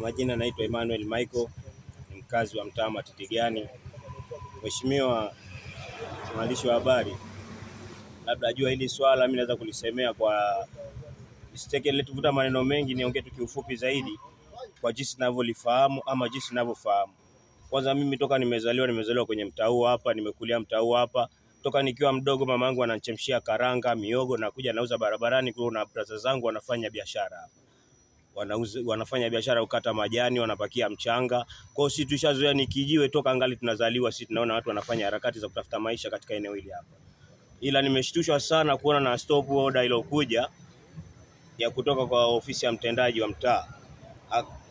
majina naitwa Emmanuel Michael, ni mkazi wa mtaa Matitigani. Mheshimiwa mwandishi wa habari, labda ajua hili swala mimi naweza kulisemea kwa mistake ile, tuvuta maneno mengi, niongee tu kiufupi zaidi kwa jinsi ninavyolifahamu ama jinsi ninavyofahamu. Kwanza mimi toka nimezaliwa kwenye mtaa huu hapa, nimekulia mtaa huu hapa. Toka nikiwa mdogo mamangu ananichemshia karanga, miogo na kuja nauza barabarani, kuna brother zangu wanafanya biashara hapa. Wanafanya biashara ukata majani, wanapakia mchanga. Kwa hiyo sisi tushazoea nikijiwe toka angali tunazaliwa, sisi tunaona watu wanafanya harakati za kutafuta maisha katika eneo hili hapa. Ila nimeshtushwa sana kuona na stop order iliyokuja ya kutoka kwa ofisi ya mtendaji wa mtaa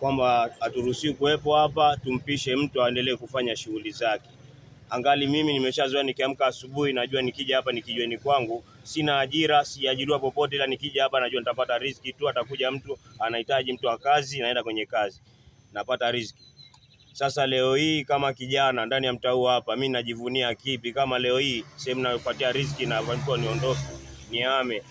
kwamba haturuhusiwi kuwepo hapa, tumpishe mtu aendelee kufanya shughuli zake. Angali mimi nimeshazoea nikiamka asubuhi najua nikija hapa nikijiweni kwangu, sina ajira, siajiriwa popote, ila nikija hapa najua nitapata riziki tu. Atakuja mtu anahitaji mtu wa kazi, naenda kwenye kazi, napata riziki. Sasa leo hii kama kijana ndani ya mtaa huu hapa, mimi najivunia kipi kama leo hii sehemu nayopatia riziki na watu niondoke niame?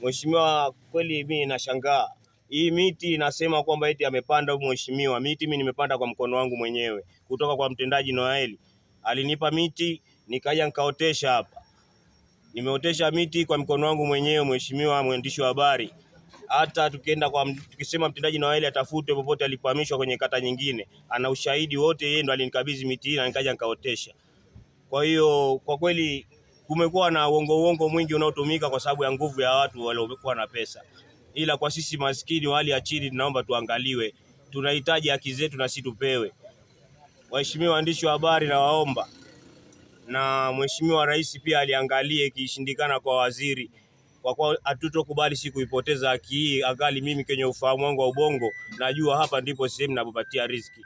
Mheshimiwa, kweli mimi nashangaa. Hii miti inasema kwamba eti amepanda huyu mheshimiwa. Miti mimi nimepanda kwa mkono wangu mwenyewe kutoka kwa mtendaji Noeli. Alinipa miti nikaja nikaotesha hapa. Nimeotesha miti kwa mkono wangu mwenyewe, mheshimiwa mwandishi wa habari. Hata tukisema mtendaji Noeli atafute popote alipohamishwa kwenye kata nyingine, ana ushahidi wote, yeye ndo alinikabidhi miti hii na nikaja nikaotesha. Kwa hiyo kwa kweli kumekuwa na uongo mwingi unaotumika kwa sababu ya nguvu ya watu waliokuwa na pesa. Ila kwa sisi maskini wa hali ya chini tunaomba tuangaliwe. Tunahitaji haki zetu na sisi tupewe. Waheshimiwa waandishi wa habari na waomba, na Mheshimiwa Rais pia aliangalie ikishindikana kwa waziri, kwa kuwa hatutokubali siku ipoteza haki hii. Angali mimi kwenye ufahamu wangu wa ubongo najua hapa ndipo sehemu ninapopatia riziki.